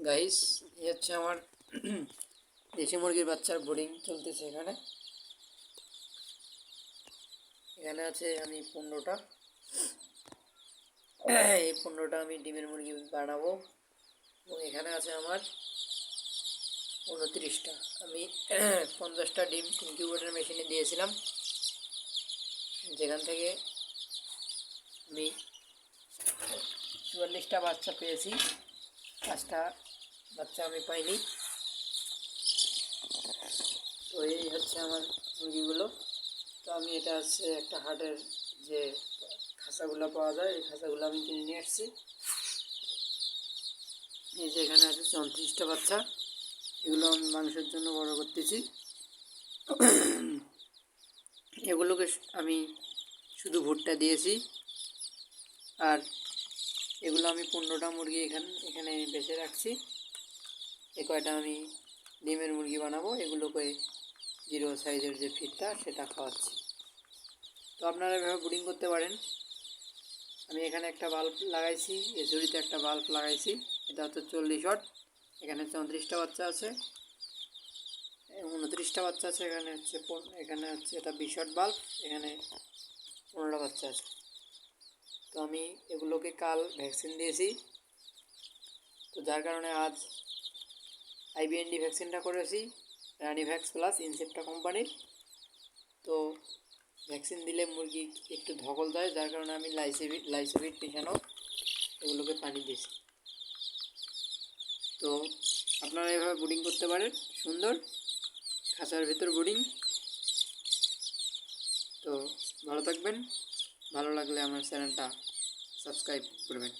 Guys, এই হচ্ছে আমার দেশি মুরগির বাচ্চার বোর্ডিং চলতেছে। এখানে এখানে আছে আমি 15টা। এই 15টা আমি ডিমের মুরগি বানাবো। এবং এখানে আছে আমার 29টা। আমি 50টা ডিম ইনকিউবেটর মেশিনে দিয়েছিলাম, যেখান থেকে আমি 44টা বাচ্চা পেয়েছি। 5টা বাচ্চা আমি পাইনি। তো এই হচ্ছে আমার মুরগিগুলো। তো আমি এটা হচ্ছে একটা হাটের যে খাঁচাগুলো পাওয়া যায়, এই খাঁচাগুলো আমি কিনে নিয়ে আসছি। এই যে এখানে আছে 34টা বাচ্চা। এগুলো আমি মাংসের জন্য বড় করতেছি। এগুলোকে আমি শুধু ভুট্টা দিয়েছি। আর এগুলো আমি 15টা মুরগি এখানে বেঁচে রাখছি। এ কয়টা আমি ডিমের মুরগি বানাবো। এগুলোকে 0 সাইজের যে ফিডটা সেটা খাওয়াচ্ছি। তো আপনারা এভাবে ব্রিডিং করতে পারেন। আমি এখানে একটা বাল্ব লাগাইছি, এই ঝুড়িতে একটা বাল্ব লাগাইছি। এটা হচ্ছে 40 ওয়াট। এখানে 34টা বাচ্চা আছে, 29টা বাচ্চা আছে। এখানে হচ্ছে এটা 20 ওয়াট বাল্ব। এখানে 15টা বাচ্চা আছে। তো আমি এগুলোকে কাল ভ্যাকসিন দিয়েছি। তো যার কারণে আজ আইবিএনডি ভ্যাকসিনটা করেছি, রানিভ্যাক্স প্লাস ইনসেপ্টা কোম্পানির। তো ভ্যাকসিন দিলে মুরগি একটু ধকল দেয়, যার কারণে আমি লাইসোভিট মেশানো এগুলোকে পানি দিয়েছি। তো আপনারা এভাবে ব্রিডিং করতে পারেন, সুন্দর খাঁচার ভিতর ব্রিডিং। তো ভালো থাকবেন। ভালো লাগলে আমার চ্যানেলটা সাবস্ক্রাইব করবেন।